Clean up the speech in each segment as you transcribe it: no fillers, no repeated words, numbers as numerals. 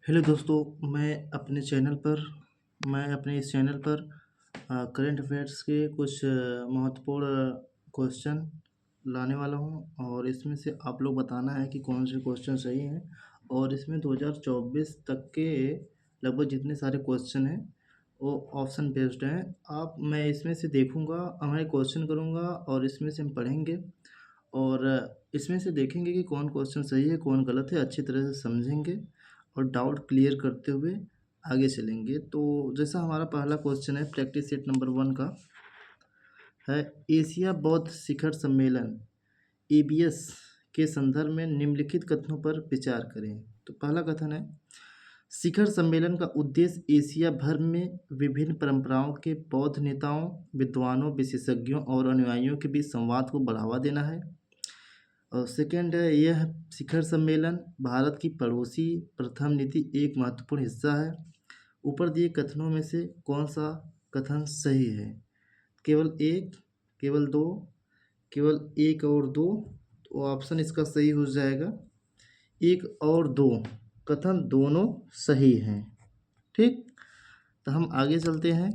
Hello दोस्तों, मैं अपने इस चैनल पर करंट अफेयर्स के कुछ महत्वपूर्ण क्वेश्चन लाने वाला हूं और इसमें से आप लोग बताना है कि कौन से क्वेश्चन सही हैं। और इसमें 2024 तक के लगभग जितने सारे क्वेश्चन हैं वो ऑप्शन बेस्ड हैं। मैं इसमें से देखूंगा, मैं क्वेश्चन करूंगा और इसमें से हम पढ़ेंगे और इसमें से देखेंगे कि कौन क्वेश्चन सही है कौन गलत है, अच्छी तरह से समझेंगे और डाउट क्लियर करते हुए आगे चलेंगे। तो जैसा हमारा पहला क्वेश्चन है प्रैक्टिस सेट नंबर 1 का है, एशिया बौद्ध शिखर सम्मेलन एबीएस के संदर्भ में निम्नलिखित कथनों पर विचार करें। तो पहला कथन है, शिखर सम्मेलन का उद्देश्य एशिया भर में विभिन्न परंपराओं के बौद्ध नेताओं, विद्वानों, विशेषज्ञों और अनुयायियों के बीच संवाद को बढ़ावा देना है। और सेकेंड है, यह शिखर सम्मेलन भारत की पड़ोसी प्रथम नीति एक महत्वपूर्ण हिस्सा है। ऊपर दिए कथनों में से कौन सा कथन सही है? केवल एक, केवल दो, केवल एक और दो। तो ऑप्शन इसका सही हो जाएगा एक और दो, कथन दोनों सही हैं। ठीक, तो हम आगे चलते हैं।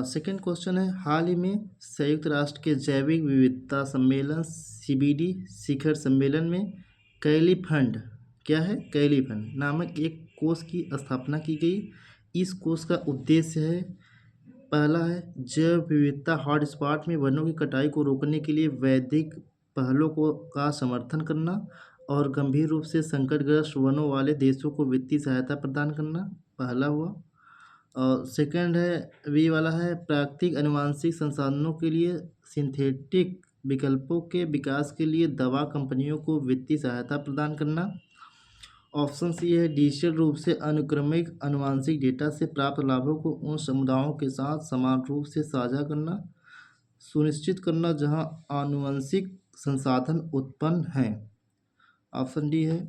सेकेंड क्वेश्चन है, हाल ही में संयुक्त राष्ट्र के जैविक विविधता सम्मेलन सीबीडी शिखर सम्मेलन में कैलीफंड क्या है, कैलीफंड नामक एक कोष की स्थापना की गई। इस कोष का उद्देश्य है, पहला है जैव विविधता हॉटस्पॉट में वनों की कटाई को रोकने के लिए वैश्विक पहलों का समर्थन करना और गंभीर रूप से संकटग्रस्त वनों वाले देशों को वित्तीय सहायता प्रदान करना, पहला हुआ। और सेकंड है, वी वाला है प्राकृतिक आनुवंशिक संसाधनों के लिए सिंथेटिक विकल्पों के विकास के लिए दवा कंपनियों को वित्तीय सहायता प्रदान करना। ऑप्शन सी है डिजिटल रूप से अनुक्रमिक आनुवंशिक डेटा से प्राप्त लाभों को उन समुदायों के साथ समान रूप से साझा करना, सुनिश्चित करना जहां आनुवंशिक संसाधन उत्पन्न हैं। ऑप्शन डी है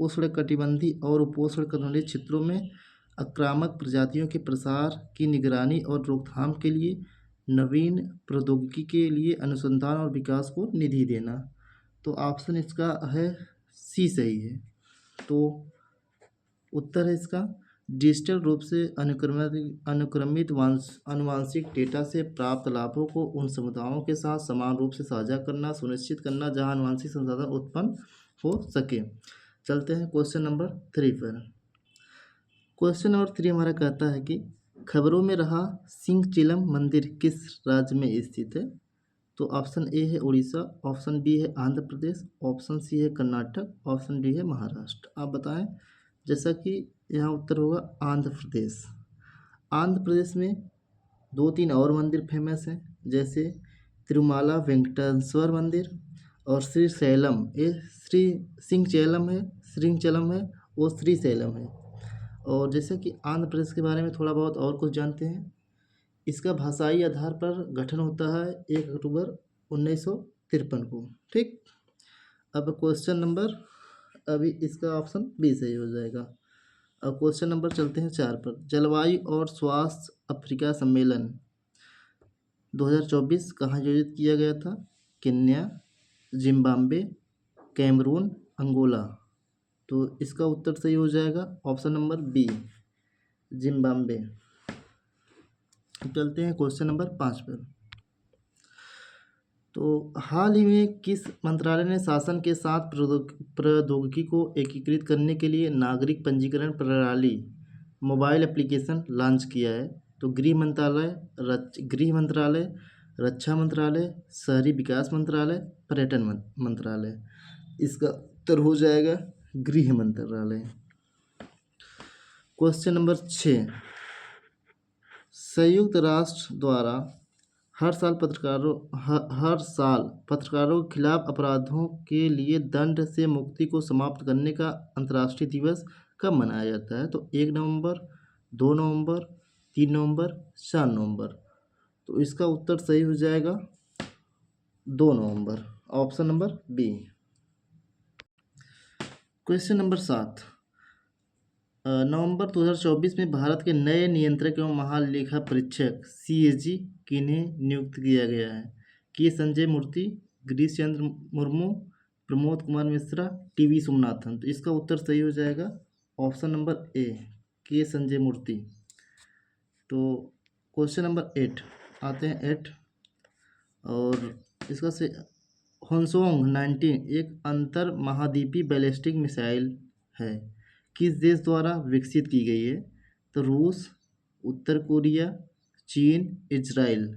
उष्णकटिबंधीय और उपोष्णकटिबंधीय क्षेत्रों में आक्रामक प्रजातियों के प्रसार की निगरानी और रोकथाम के लिए नवीन प्रौद्योगिकी के लिए अनुसंधान और विकास को निधि देना। तो ऑप्शन इसका है सी सही है। तो उत्तर है इसका डिजिटल रूप से अनुक्रमित आनुवंशिक डेटा से प्राप्त लाभों को उन समुदायों के साथ समान रूप से साझा करना, सुनिश्चित करना जहां आनुवंशिक संसाधन उत्पन्न हो सके। चलते हैं क्वेश्चन नंबर 3 पर। क्वेश्चन नंबर 3 हमारा कहता है कि खबरों में रहा सिंहचीलम मंदिर किस राज्य में स्थित है? तो ऑप्शन ए है उड़ीसा, ऑप्शन बी है आंध्र प्रदेश, ऑप्शन सी है कर्नाटक, ऑप्शन डी है महाराष्ट्र। आप बताएं। जैसा कि यहाँ उत्तर होगा आंध्र प्रदेश। आंध्र प्रदेश में 2-3 और मंदिर फेमस हैं, जैसे तिरुमाला वेंकटेश्वर मंदिर और श्रीशैलम। ये श्री सिंहचैलम है वो श्रीशैलम है। और जैसे कि आंध्र प्रदेश के बारे में थोड़ा बहुत और कुछ जानते हैं, इसका भाषाई आधार पर गठन होता है 1 अक्टूबर 1953 को। ठीक, अब क्वेश्चन नंबर, अभी इसका ऑप्शन बी सही हो जाएगा। अब क्वेश्चन नंबर चलते हैं 4 पर। जलवायु और स्वास्थ्य अफ्रीका सम्मेलन 2024 कहाँ आयोजित किया गया था? Kenya, Zimbabwe, Cameroon, Angola. तो इसका उत्तर सही हो जाएगा ऑप्शन नंबर बी, जिम्बाब्वे। चलते हैं क्वेश्चन नंबर 5 पर। तो हाल ही में किस मंत्रालय ने शासन के साथ प्रौद्योगिकी को एकीकृत करने के लिए नागरिक पंजीकरण प्रणाली मोबाइल एप्लीकेशन लॉन्च किया है? तो गृह मंत्रालय, रक्षा मंत्रालय, शहरी विकास मंत्रालय, पर्यटन मंत्रालय। इसका उत्तर हो जाएगा गृह मंत्रालय। क्वेश्चन नंबर 6, संयुक्त राष्ट्र द्वारा हर साल पत्रकारों के खिलाफ अपराधों के लिए दंड से मुक्ति को समाप्त करने का अंतर्राष्ट्रीय दिवस कब मनाया जाता है? तो 1 नवंबर, 2 नवंबर, 3 नवंबर, 4 नवंबर। तो इसका उत्तर सही हो जाएगा 2 नवंबर, option number B. Question number 7, नवंबर 2024 में भारत के नए नियंत्रक एवं महालेखा परीक्षक सीएजी किन्हें नियुक्त किया गया है? के संजय मूर्ति, गिरीश चंद्र मुर्मू, प्रमोद कुमार मिश्रा, टीवी सोमनाथन। तो इसका उत्तर सही हो जाएगा ऑप्शन नंबर ए, के संजय मूर्ति। तो क्वेश्चन नंबर 8 आते हैं 8, और इसका से होन्सोंग 19 एक अंतर महाद्वीपीय बैलिस्टिक मिसाइल है, किस देश द्वारा विकसित की गई है? तो रूस, उत्तर कोरिया, चीन, इजराइल।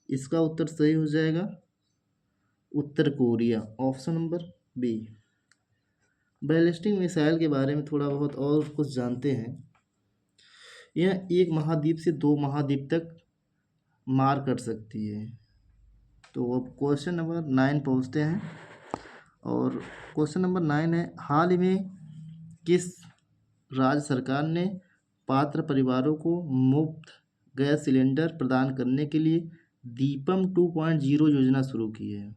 इसका उत्तर सही हो जाएगा उत्तर Korea, option number B. Ballistic missile के बारे में थोड़ा बहुत और कुछ जानते हैं। यह एक महाद्वीप से दो महाद्वीप तक मार कर सकती है। तो अब क्वेश्चन नंबर 9 पहुँचते हैं, और क्वेश्चन नंबर 9 है, हाल ही में किस राज्य सरकार ने पात्र परिवारों को मुफ्त गैस सिलेंडर प्रदान करने के लिए दीपम 2.0 योजना शुरू की है?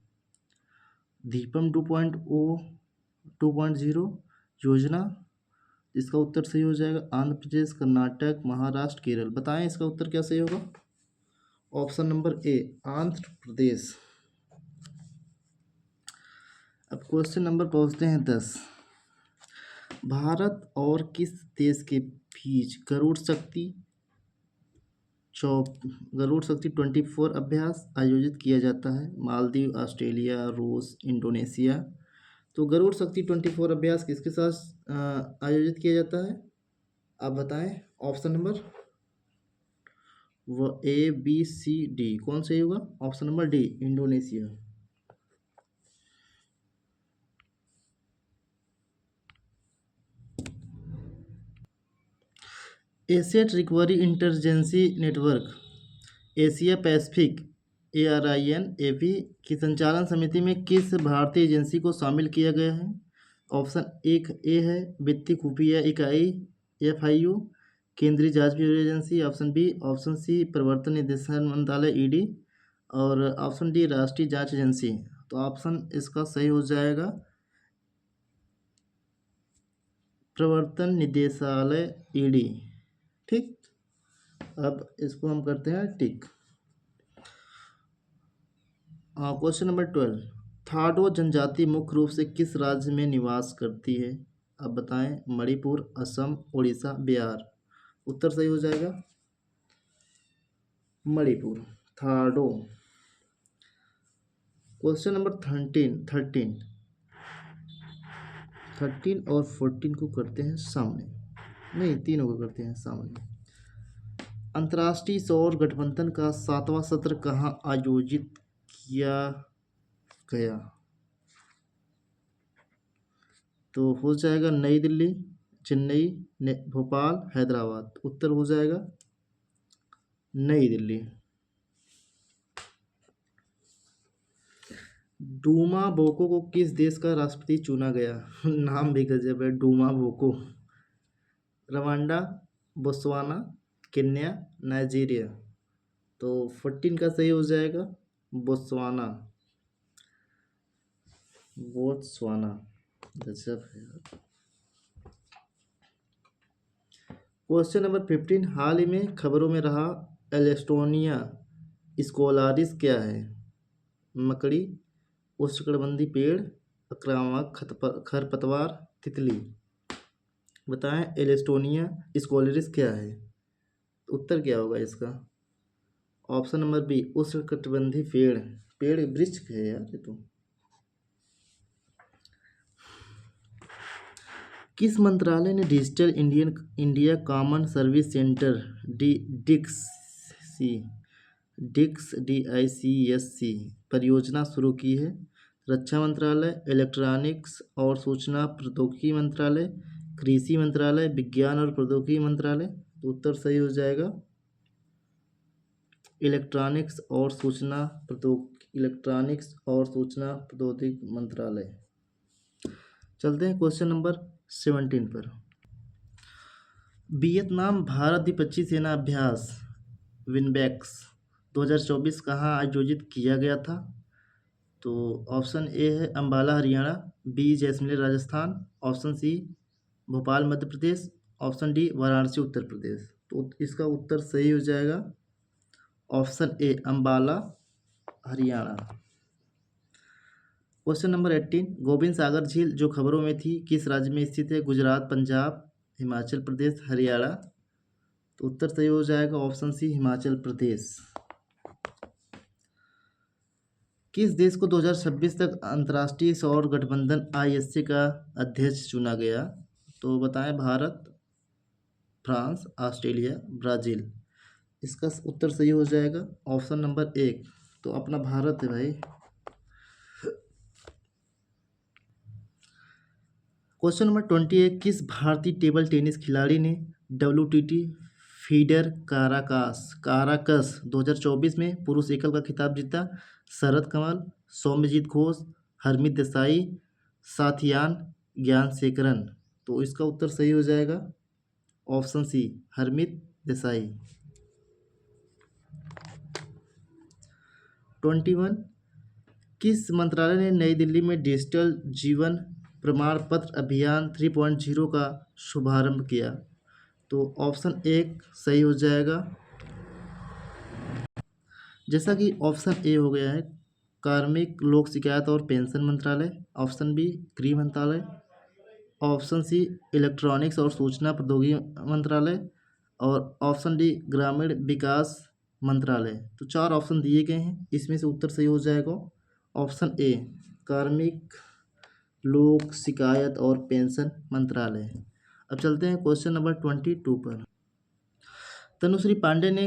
दीपम 2.0 योजना, इसका उत्तर सही हो जाएगा आंध्र प्रदेश, कर्नाटक, महाराष्ट्र, केरल। बताएं इसका उत्तर क्या सही होगा? Option number A, Andhra Pradesh. अब क्वेश्चन नंबर पहुंचते हैं 10, भारत और किस देश के बीच गरुड़ शक्ति 24 अभ्यास आयोजित किया जाता है? मालदीव, ऑस्ट्रेलिया, रूस, इंडोनेशिया। तो गरुड़ शक्ति 24 अभ्यास किसके साथ आयोजित किया जाता है? आप बताएं ऑप्शन नंबर वो ए, बी, सी, डी, कौन सही होगा? Option number D, Indonesia. Asset recovery intelligence network Asia Pacific ARINAV की संचालन समिति में किस भारतीय एजेंसी को शामिल किया गया है? ऑप्शन एक ए है वित्तीय खुफिया इकाई FIU, केंद्रीय जांच bureau agency, option B, option C प्रवर्तन निदेशालय मंत्रालय ED, और ऑप्शन डी राष्ट्रीय जांच एजेंसी। तो ऑप्शन इसका सही हो जाएगा प्रवर्तन निदेशालय ED। ठीक, अब इसको हम करते हैं टिक। क्वेश्चन नंबर 12, थाडो जनजाति मुख्य रूप से किस राज्य में निवास करती है? अब बताएं मणिपुर, असम, उड़ीसा, बिहार। उत्तर सही हो जाएगा मणिपुर, थाडो। क्वेश्चन नंबर 13 और 14 को करते हैं सामने, नहीं तीनों को करते हैं सामने। अंतर्राष्ट्रीय सौर गठबंधन का 7वां सत्र कहाँ आयोजित किया गया? तो हो जाएगा नई दिल्ली, चेन्नई, भोपाल, हैदराबाद। उत्तर हो जाएगा नई दिल्ली। डूमा बोको को किस देश का राष्ट्रपति चुना गया? नाम भी गजब है, Duma Boko. Rwanda, Botswana, Kenya, Nigeria. तो 14 का सही हो जाएगा बोत्सवाना, बोत्सवाना। गजब है यार। क्वेश्चन नंबर 15, हाल ही में खबरों में रहा एलेस्टोनिया स्कोलारिस क्या है? मकड़ी, उष्णकटिबंधीय पेड़, आक्रामक खरपतवार, तितली। बताएं एलेस्टोनिया स्कोलारिस क्या है? उत्तर क्या होगा इसका? ऑप्शन नंबर बी, उष्णकटिबंधीय पेड़। पेड़ वृक्ष है यार ये तो। किस मंत्रालय ने digital India common service centre DICSC परियोजना शुरू की है? रक्षा मंत्रालय, इलेक्ट्रॉनिक्स और सूचना प्रौद्योगिकी मंत्रालय, कृषि मंत्रालय, विज्ञान और प्रौद्योगिकी मंत्रालय। तो उत्तर सही हो जाएगा इलेक्ट्रॉनिक्स और सूचना प्रौद्योगिकी मंत्रालय। चलते हैं क्वेश्चन नंबर 17 पर। वियतनाम भारत द्विपक्षीय सेना अभ्यास विनबैक्स 2024 कहाँ आयोजित किया गया था? तो ऑप्शन ए है Ambala Haryana, B Jaisalmer Rajasthan, option C Bhopal Madhya Pradesh, option D Varanasi Uttar Pradesh. तो इसका उत्तर सही हो जाएगा option A Ambala Haryana. Question number 18, Gobind Sagar झील जो खबरों में थी किस राज्य में स्थित है? गुजरात, पंजाब, हिमाचल प्रदेश, हरियाणा। तो उत्तर सही हो जाएगा ऑप्शन सी, हिमाचल प्रदेश। किस देश को 2026 तक अंतर्राष्ट्रीय सौर गठबंधन ISA का अध्यक्ष चुना गया? तो बताएं, भारत, फ्रांस, ऑस्ट्रेलिया, ब्राज़ील। इसका उत्तर सही हो जाएगा ऑप्शन नंबर 1, तो अपना भारत है भाई। क्वेश्चन नंबर 21, किस भारतीय टेबल टेनिस खिलाड़ी ने WTT फीडर काराकस 2024 में पुरुष एकल का खिताब जीता? शरद कमल, सौम्यजीत घोष, हरमीत देसाई, साथियान ज्ञानशेखरन। तो इसका उत्तर सही हो जाएगा ऑप्शन सी, हरमीत देसाई। 21, किस मंत्रालय ने नई दिल्ली में डिजिटल जीवन प्रमाण पत्र अभियान 3.0 का शुभारंभ किया? तो ऑप्शन 1 सही हो जाएगा। जैसा कि ऑप्शन ए हो गया है, कार्मिक लोक शिकायत और पेंशन मंत्रालय। ऑप्शन बी, गृह मंत्रालय। ऑप्शन सी, इलेक्ट्रॉनिक्स और सूचना प्रौद्योगिकी मंत्रालय। और ऑप्शन डी, ग्रामीण विकास मंत्रालय। तो 4 ऑप्शन दिए गए हैं, इसमें से उत्तर सही हो जाएगा ऑप्शन ए, कार्मिक लोक शिकायत और पेंशन मंत्रालय। अब चलते हैं क्वेश्चन नंबर 22 पर। तनुश्री पांडे ने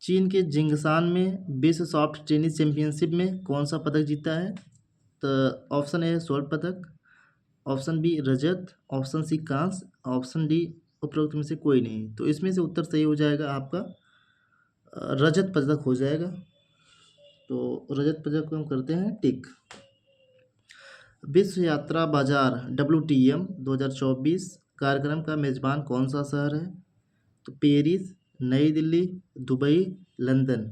चीन के जिंगशान में विश्व सॉफ्ट टेनिस चैंपियनशिप में कौन सा पदक जीता है? तो ऑप्शन ए स्वर्ण पदक, ऑप्शन बी रजत, ऑप्शन सी कांस्य, ऑप्शन डी उपरोक्त में से कोई नहीं। तो इसमें से उत्तर सही हो जाएगा आपका रजत पदक हो जाएगा। तो रजत पदक को हम करते हैं टिक। विश्व यात्रा बाजार WTM 2024 कार्यक्रम का मेजबान कौन सा शहर है? तो पेरिस, नई दिल्ली, दुबई, लंदन।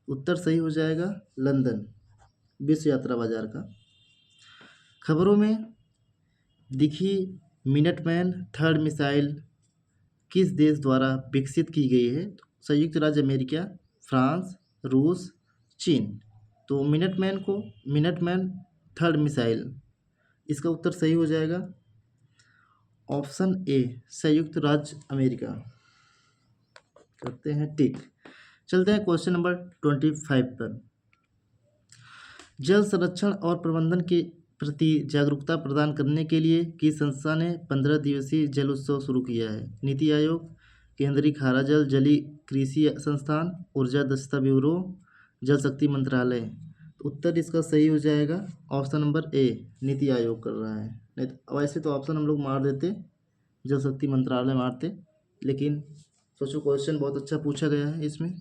उत्तर सही हो जाएगा लंदन, विश्व यात्रा बाजार का। खबरों में दिखी मिनटमैन थर्ड मिसाइल किस देश द्वारा विकसित की गई है? संयुक्त राज्य अमेरिका, फ्रांस, रूस, चीन। तो मिनटमैन थर्ड मिसाइल, इसका उत्तर सही हो जाएगा ऑप्शन ए, संयुक्त राज्य अमेरिका। करते हैं टिक। चलते हैं क्वेश्चन नंबर 25 पर। जल संरक्षण और प्रबंधन के प्रति जागरूकता प्रदान करने के लिए किस संस्था ने 15 दिवसीय जल उत्सव शुरू किया है? नीति आयोग, केंद्रीय खारा जल जलीय कृषि संस्थान, ऊर्जा दक्षता ब्यूरो, जल शक्ति मंत्रालय। तो उत्तर इसका सही हो जाएगा option number A, NITI Aayog कर रहा है। नहीं तो वैसे तो ऑप्शन हम लोग मार देते, जल शक्ति मंत्रालय मारते, लेकिन सोचो क्वेश्चन बहुत अच्छा पूछा गया है इसमें,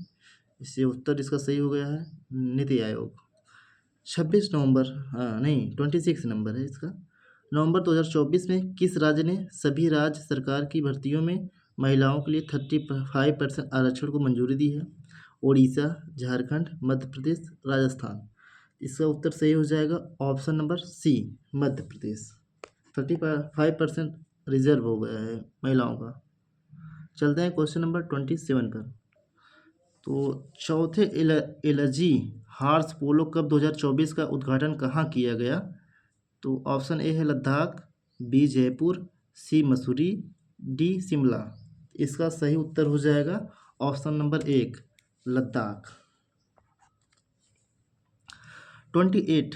इससे उत्तर इसका सही हो गया है नीति आयोग। 26 नवंबर, हाँ नहीं 26 नंबर है इसका। नवंबर 2024 में किस राज्य ने सभी राज्य सरकार की भर्तियों में महिलाओं के लिए 35% आरक्षण को मंजूरी दी है? उड़ीसा, झारखंड, मध्य प्रदेश, राजस्थान। इसका उत्तर सही हो जाएगा option number C, Madhya Pradesh. 35% reserve हो गया है महिलाओं का। चलते हैं क्वेश्चन नंबर 27 पर। तो चौथे एलजी हार्स पोलो कप 2024 का उद्घाटन कहाँ किया गया? तो ऑप्शन ए है लद्दाख, बी जयपुर, सी मसूरी, डी शिमला। इसका सही उत्तर हो जाएगा option number 1, Ladakh. 28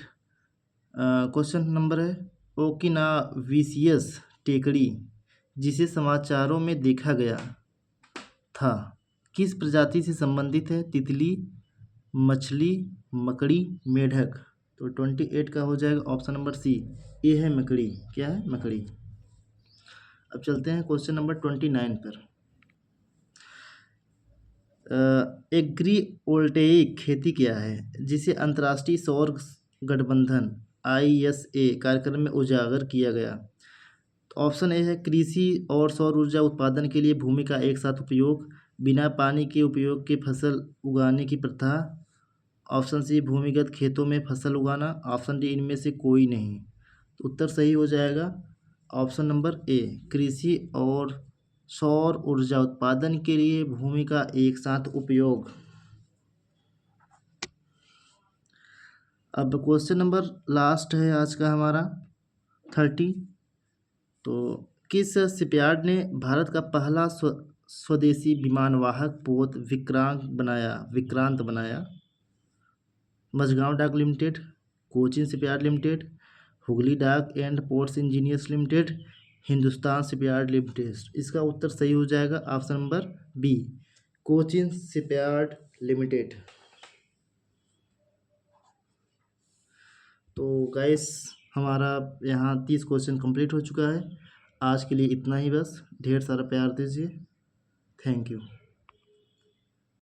question number है, ओकिनाविशियस टेकड़ी जिसे समाचारों में देखा गया था किस प्रजाति से संबंधित है? तितली, मछली, मकड़ी, मेढक। तो 28 का हो जाएगा ऑप्शन नंबर सी, ये है मकड़ी। क्या है? मकड़ी। अब चलते हैं क्वेश्चन नंबर 29 पर। एग्रीवोल्टेइक खेती क्या है जिसे अंतर्राष्ट्रीय सौर गठबंधन ISA कार्यक्रम में उजागर किया गया? तो ऑप्शन ए है कृषि और सौर ऊर्जा उत्पादन के लिए भूमि का एक साथ उपयोग, बिना पानी के उपयोग के फसल उगाने की प्रथा। ऑप्शन सी, भूमिगत खेतों में फसल उगाना। ऑप्शन डी, इनमें से कोई नहीं। तो उत्तर सही हो जाएगा ऑप्शन नंबर ए, कृषि और सौर ऊर्जा उत्पादन के लिए भूमि का एक साथ उपयोग। अब क्वेश्चन नंबर लास्ट है आज का हमारा 30। तो किस शिपयार्ड ने भारत का पहला स्वदेशी विमानवाहक पोत विक्रांत बनाया? Mazagaon dock limited, Cochin shipyard limited, Hooghly dock and ports engineers limited, Hindustan shipyard limited. इसका उत्तर सही हो जाएगा option number B, Cochin shipyard limited. तो गाइस हमारा यहाँ 30 क्वेश्चन कंप्लीट हो चुका है। आज के लिए इतना ही बस। ढेर सारा प्यार दीजिए। Thank you.